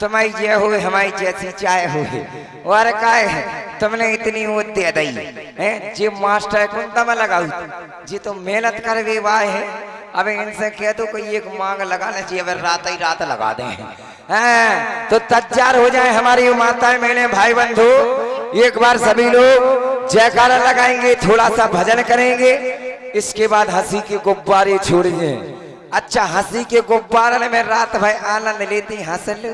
तुम्हारी जय हो हमारी जैसी चाय हो और काय है तुमने इतनी वो दे दी है जी मास्टर कुंता में लगाऊ जी तो मेहनत कर वे वाह है। अब इनसे कह दो कोई एक मांग लगाना चाहिए अगर रात ही रात लगा दें हैं तो तैयार हो जाए हमारी माताएं बहने भाई बंधु। एक बार सभी लोग जयकारा लगाएंगे थोड़ा सा भजन करेंगे इसके बाद हंसी के गुब्बारे छोड़िए। अच्छा हंसी के गुब्बारे में रात भाई आनंद लेती हंस लो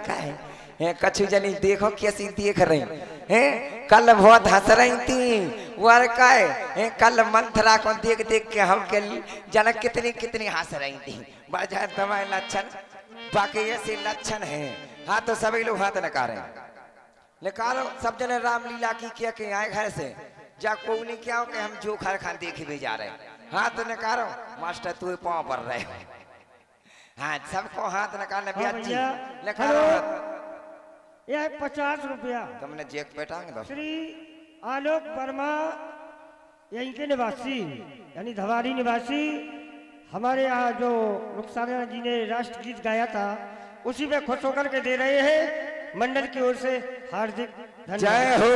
का है कछु जनी देखो कैसी देख रही हैं कल बहुत हंस रही थी वर का है कल मंथरा को देख देख के हम के जन कितनी कितनी हंस रही थी बजा तुम्हारे लक्षण बाकी ऐसे लक्षण है। हाँ तो सभी लोग हाथ निकालो सब जने रामलीला की क्या के आए घर से जा को नहीं क्या हो कि हम जो खर खान देखे भी जा रहे हाथ निकालो मास्टर तू पाँव पर रहे हाँ सबको हाथ निकालने ब्याजी निकालो यह 50 रुपया तुमने जेक पेटांगे तो श्री आलोक वर्मा यहीं के निवासी यानी धवारी निवासी हमारे यहाँ जो रुखसाना जी ने राष्ट्रगीत गाया था उसी पे खुश होकर के दे रहे हैं मंडल की ओर से हार्दिक धन्यवाद। जय हो।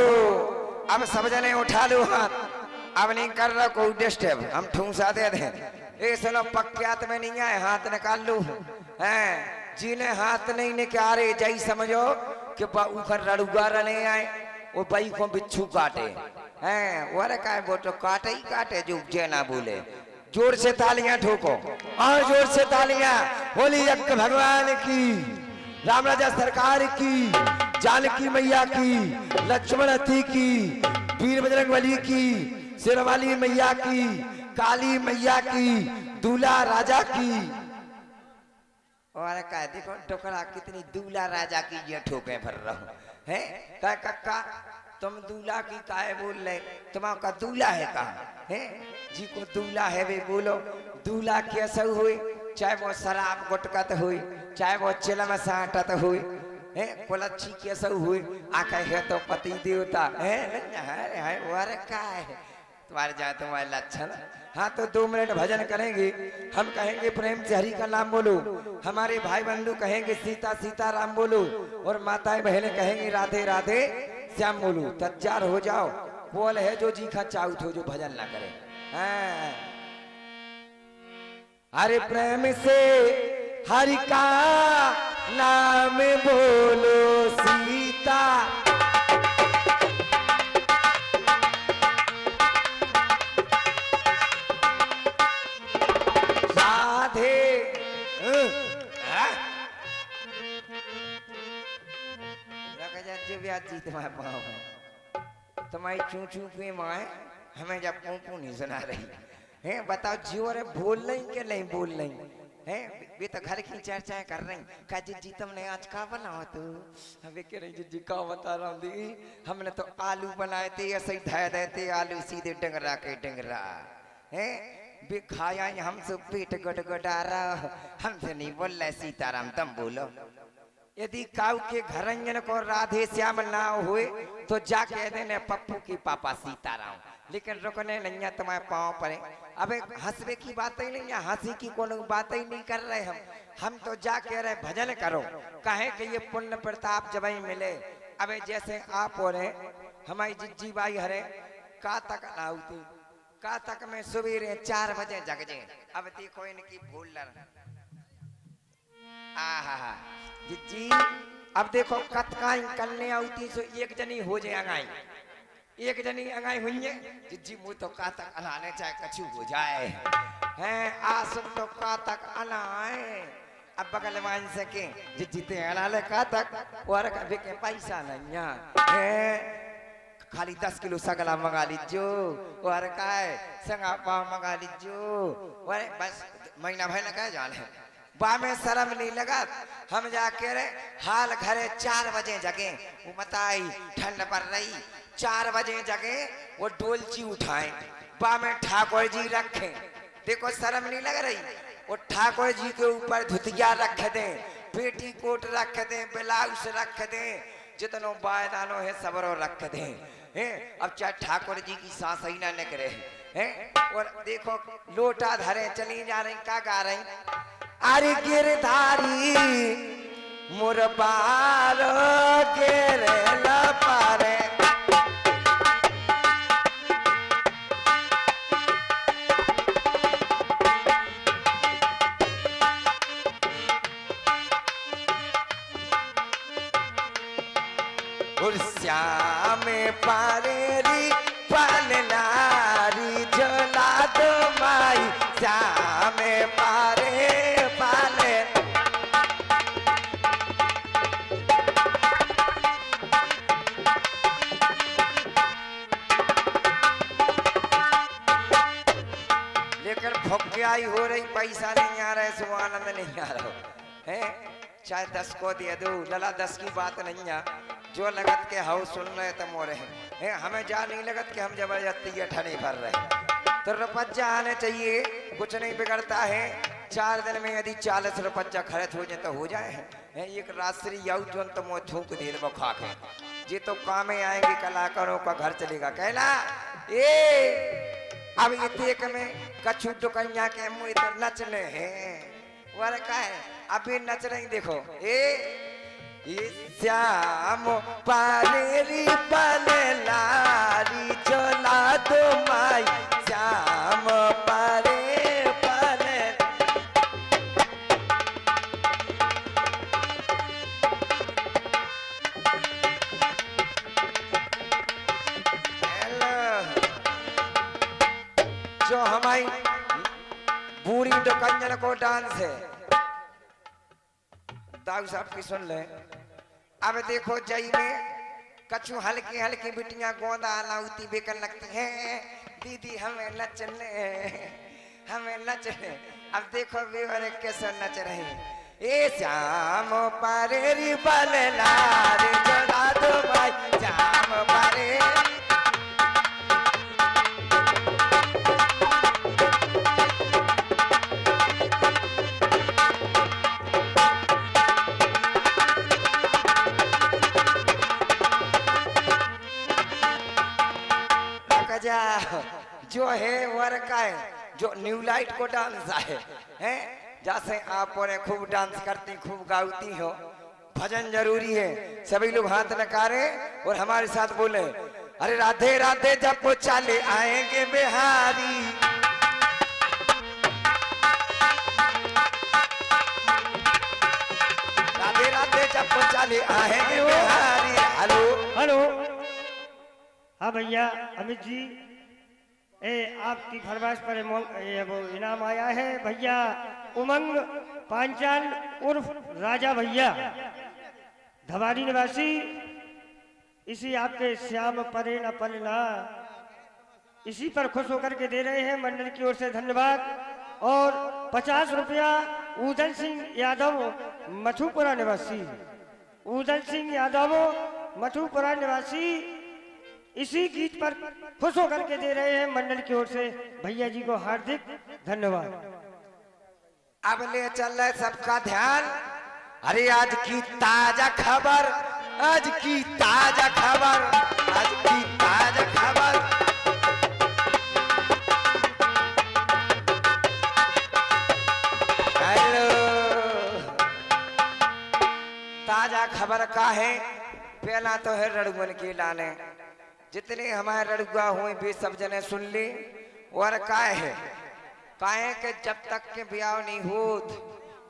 अब सब जने उठा लो हाथ अब नहीं कर रहा कोई डिस्टर्ब हम ठूसा दे दें ये सुनो पक्यात में नहीं आए हाथ निकाल लो हैं जिन्हें हाथ नहीं निकाले जय समझो कि ऊपर रड़ुगा नहीं आए वो बई को बिच्छू काटे हैं वो का वो तो काटे ही काटे जो जे ना बोले। जोर से तालियां ठोको और जोर से तालियां बोली एक भगवान की राम राजा सरकार की जानकी मैया की लक्ष्मण जी की वीर बजरंगबली की शेरवाली मैया की काली मैया की दूल्हा राजा की और क्या देखो टोकरा कितनी दूल्हा राजा की ये ठोके भर रहा है क्या कक्का तुम दूल्हा की काहे बोल रहे तुम्हारा दूल्हा है कहाँ है जी को दूल्हा है वे बोलो दूल्हा कैसे हुए चाहे वो शराब गुटकत हुई चाहे वो चिलम साटत हुई है कुलच्छी कैसे हुई आखे है तो पति देवता है और क्या है तुम्हारे जाए तुम्हारे लक्षण। हाँ तो 2 मिनट भजन करेंगे हम कहेंगे प्रेम से हरि का नाम बोलो हमारे भाई बंधु कहेंगे सीता सीता राम बोलो और माताएं बहनें कहेंगे राधे राधे श्याम बोलो। तैयार हो जाओ बोल है जो जी खा चाउत हो जो भजन ना करे। हाँ। अरे प्रेम से हरि का नाम बोलो सीता जी तुम्हारे पाँव है तुम्हारी चू चू पे माए हमें जब पू नहीं सुना रही है बताओ जियो रे बोल नहीं के नहीं बोल नहीं है वे तो घर की चर्चाएं कर रही का जी तुमने आज का बनाओ तो हमें कह रही जी का बता रहा हूँ हमने तो आलू बनाए थे ऐसे ही धय देते आलू सीधे डंगरा के डंगरा है वे खाया हमसे पेट गड़गड़ा रहा हमसे नहीं बोल रहे सीताराम तुम बोलो। यदि काऊ के घरंजन को राधे श्याम ना हुए तो जा कह देने पप्पू की पापा सीताराम लेकिन रुकने नहीं तुम्हारे पाँव पड़े। अबे हंसने की बात ही नहीं है हंसी की कोनो बात ही नहीं कर रहे हम तो जा कह रहे भजन करो कहे कि ये पुण्य प्रताप जब ही मिले। अबे जैसे आप हो रहे हमारी जिज्जी बाई हरे का तक आउती का तक में सवेरे 4 बजे जग जे। अब देखो इनकी भूल आहा जी अब देखो कतकाई करने आती सो एक जनी हो जाए अंगाई एक जनी अंगाई हुई है जी मुँह तो का तक अलाने चाहे कछु हो जाए हैं आसुम तो का तक अलाए अब बगल मान सके जी जीते अलाले का तक और कभी के पैसा नहीं है खाली 10 किलो सगला मंगा लीजो और का संगा पाव मंगा लीजो और बस महीना भर लगा जाने बा में शर्म नहीं लगा हम जाके रे हाल घरे 4 बजे जगे वो बताई ठंड पड़ रही 4 बजे जगे वो डोलची उठाए बा में ठाकुर जी रखे देखो शर्म नहीं लग रही वो ठाकुर जी के ऊपर धुतिया रख दे पेटी कोट रख दे ब्लाउज रख दे जितनो बायदानो है सबरो रख दे हैं अब चाहे ठाकुर जी की सांस ही ना निकले हैं और देखो लोटा धरे चली जा रही का गा रही अरे गिरधारी मुरबारो गेरेला पारे और श्याम पारेरी पालनारी झोला दो माई श्याम पारे पाले लेकर भुक्याई हो रही, पैसा नहीं आ रहा है, सो आनंद नहीं आ रहा है। चाहे 10 को दे दो लला, 10 की बात नहीं है। जो लगत के हाउ सुन रहे तो मोरे हैं, हमें जा नहीं लगत कि हम जबरदस्ती ये ठनी भर रहे। तो रुपया आने चाहिए, कुछ नहीं बिगड़ता है। 4 दिन में यदि 40 रुपया खर्च हो जाए तो हो जाए है। एक रात्रि आउ जो तो मुँह थूक दे वो खा के, ये तो काम में आएंगे, कलाकारों का घर चलेगा। कहला अब ये देख में कछु दुकैया के मुँह तो नचने हैं, वर का है अभी नच रही। देखो श्याम पारेरी पलनारी झोला दो माई श्याम पारे पले जो हमारी बूढ़ी दुकंजन को डांस है, दाऊ साहब की सुन ले। अब देखो जई में कछु हल्की हल्की बिटियां गोंदा लाउती बेकन लगती हैं, दीदी हमें नचने हमें नचने। अब देखो बेवरे कैसे नच रही। ए श्याम पारेरी बलनारी झोला दो भाई श्याम पारे जो है वर का है, जो न्यू लाइट को डांस है जैसे आप और खूब डांस करती खूब गाती हो। भजन जरूरी है, सभी लोग हाथ नकारे और हमारे साथ बोले अरे राधे राधे जब वो चाले आएंगे बिहारी। राधे राधे जब वो चाले आएंगे बिहारी। हेलो हेलो, हाँ भैया अमित जी, आपकी फरमाइश पर वो इनाम आया है भैया। उमंग पांचाल उर्फ राजा भैया, धवारी निवासी, इसी आपके श्याम परे न पलना, इसी पर खुश होकर के दे रहे हैं मंडल की ओर से धन्यवाद। और 50 रुपया उदल सिंह यादव मथुपुरा निवासी, उदल सिंह यादव मथुपुरा निवासी, इसी गीत पर खुश होकर के दे रहे हैं मंडल की ओर से भैया जी को हार्दिक धन्यवाद। अब ले चल रहे सबका ध्यान। अरे आज की ताजा खबर, आज की ताजा खबर, आज की ताजा खबर। हेलो, ताजा खबर का है। पहला तो है रड़ुअन के लाने, जितने हमारे रड़ुआ हुए भी सब जने सुन ली। और काहे के जब तक के ब्याह नहीं हो,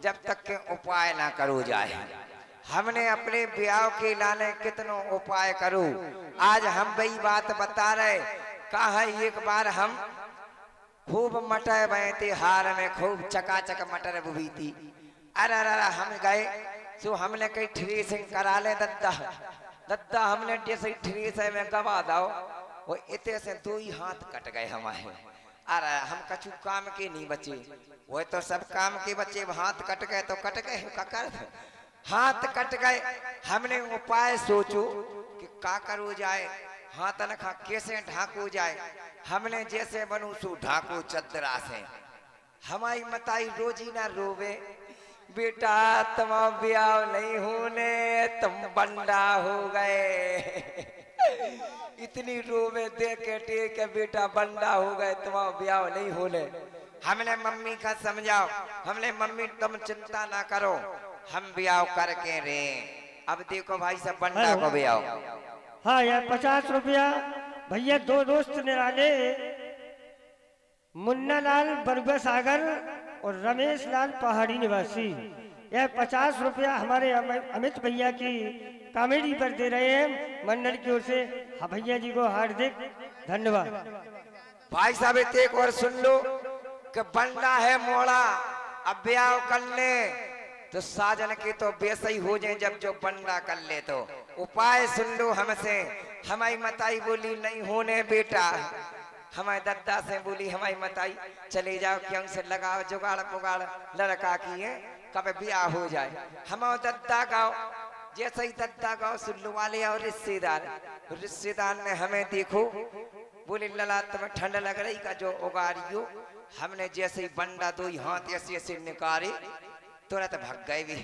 जब तक के उपाय ना करो जाए। हमने अपने ब्याह के लाने कितनों उपाय करो। आज हम वही बात बता रहे। कहा एक बार हम खूब मटर बहते हार में खूब चकाचक मटर बुभी थी। अरे हम गए तो हमने कहीं ट्रेसिंग करा ले दद्दा हमने जैसे ट्रेसर में गवा दाओ, वो इतने से 2 ही हाथ कट गए हमारे। अरे हम कछु काम के नहीं बचे, वो तो सब काम के बच्चे। हाथ कट गए तो कट गए, कर हाथ कट गए। हमने उपाय सोचो कि का करो जाए, हाथ न खा कैसे ढाको जाए। हमने जैसे बनू सो ढाको चदरा से। हमारी मताई रोजी ना रोवे, बेटा तुम ब्याह नहीं होने, तुम बंडा हो गए। इतनी रोवे देख के टेक के बेटा बंडा हो गए, तुम ब्याह नहीं होने। हमने मम्मी का समझाओ, हमने मम्मी तुम चिंता ना करो, हम ब्याह करके रे। अब देखो भाई सब बंडा हेलो। को ब्याह। हाँ यार 50 रुपया भैया, दो दोस्त निराले मुन्ना लाल बरगा सागर और रमेश लाल पहाड़ी निवासी, यह 50 रुपया हमारे अमित भैया की कॉमेडी पर दे रहे हैं मंडल की ओर से। हाँ भैया जी को हार्दिक धन्यवाद। भाई साहब एक और सुन लो कि बंडा है मोड़ा, अब ब्याह कर ले तो साजन के तो वैसे ही हो जाए जब जो बंडा कर ले। तो उपाय सुन लो हमसे। हमारी मताई बोली नहीं होने बेटा, हमारे दद्दा से बोली हमारी मताई चले जाओ क्यों से लगाओ जुगाड़ पुगाड़ लड़का की है कब ब्याह हो जाए। हमारे दद्दा गाओ, जैसे ही दद्दा गाओ सुल्लू वाले और रिश्तेदार ने हमें देखो बोले लला तुम्हें ठंड लग रही का जो उगारियो। हमने जैसे ही बंडा दो ही हाथ ऐसे ऐसे निकाले तुरंत भग गए भी।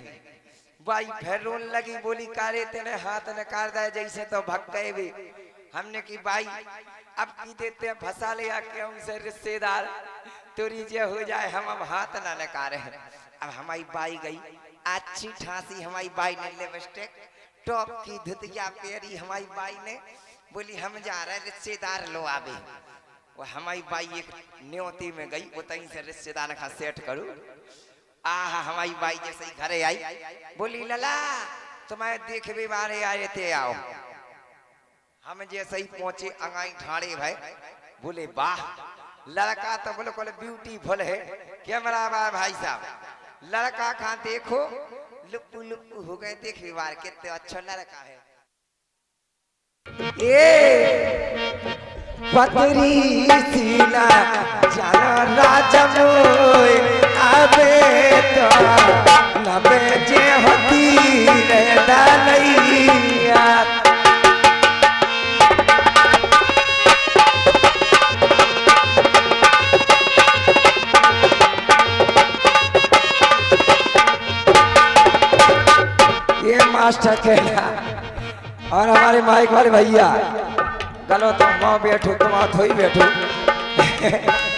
भाई फिर रोन लगी बोली कारे तेने हाथ निकाल दिया जैसे तो भग गए भी। हमने की भाई अब की देते हैं फंसा लिया क्यों से रिश्तेदार तोरी जे हो जाए हम अब हाथ ना निकाले। अब हमारी बाई गई अच्छी ठासी, हमारी बाई ने लिपस्टिक टॉप की धुतिया पेरी हमारी बाई ने बोली हम जा रहे रिश्तेदार लो आवे। वो हमारी बाई एक न्योती में गई वो तहीं से रिश्तेदार का सेट करूं। आहा हमारी बाई जैसे ही घरे आई बोली लला तुम्हें देखबे बारे आए थे आओ। हम जैसे ही पहुंचे अंगाई ठाड़े भाई बोले वाह लड़का तो बिल्कुल ब्यूटीफुल है। कैमरा बार भाई साहब लड़का कहाँ देखो लुप्पू लुप्पू हो गए देखबे बार कितने अच्छा लड़का है। ए पतरी सीना जाना राजमोय आबे तो नबे जे होती रे डालैया। ये मास्टर कहला और हमारे माइक वाले भैया गलो तुम वहाँ बैठो तुम हाथ हो ही बैठो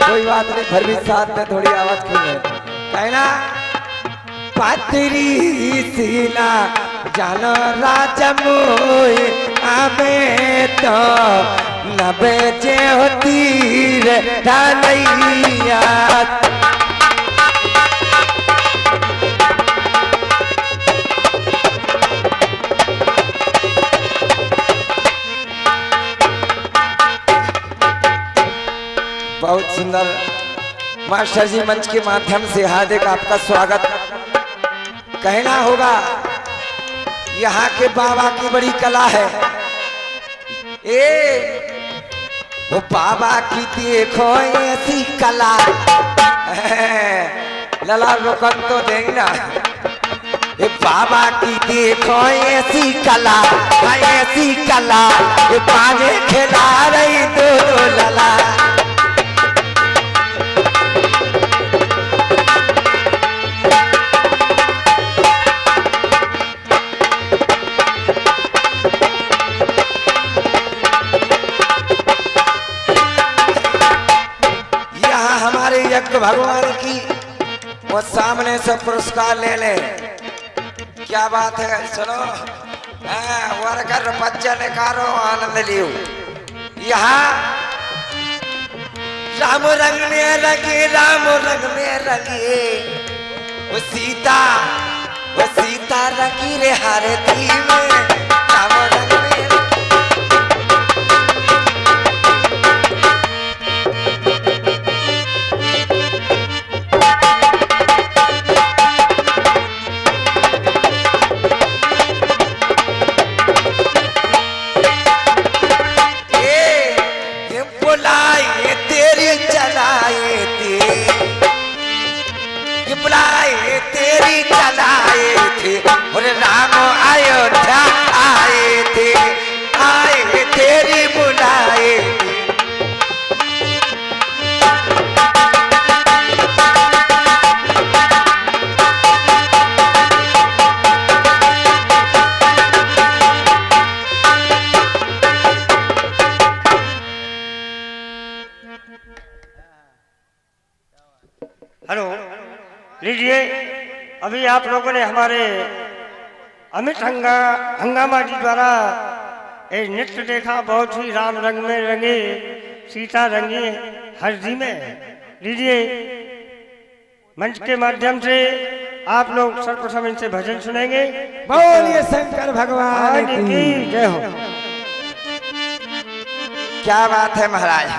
कोई बात नहीं फिर भी साथ में थोड़ी आवाज खुल है कहना पतरी सीना जानो राजमोय आबे तो नबे जे होती रे डालैया। बहुत सुंदर मास्टर जी मंच के माध्यम से हार्दिक आपका स्वागत कहना होगा। यहाँ के बाबा की बड़ी कला है। वो बाबा की देखो ऐसी कला लला रुकन तो देना। ये बाबा की देखो ऐसी कला ऐसी कला ये पाने खिला रही दो लला। भगवान की वो सामने से पुरस्कार ले ले। क्या बात है सुनो वर्कर बच्चा ने कारो आनंद लियो। यहाँ राम रंग में रंगे राम रंग में रंगे वो सीता रंगी रे हारती में राम रंग में। तेरी चलाए थे और राम आयो अभी आप लोगों ने हमारे अमित हंगामा जी द्वारा एक नृत्य देखा, बहुत ही राम रंग में रंगे, सीता रंगी हरदी में। लीजिए मंच के माध्यम से आप लोग सर्वप्रथम इनसे भजन सुनेंगे। बोलिए शंकर भगवान की जय हो। क्या बात है महाराज।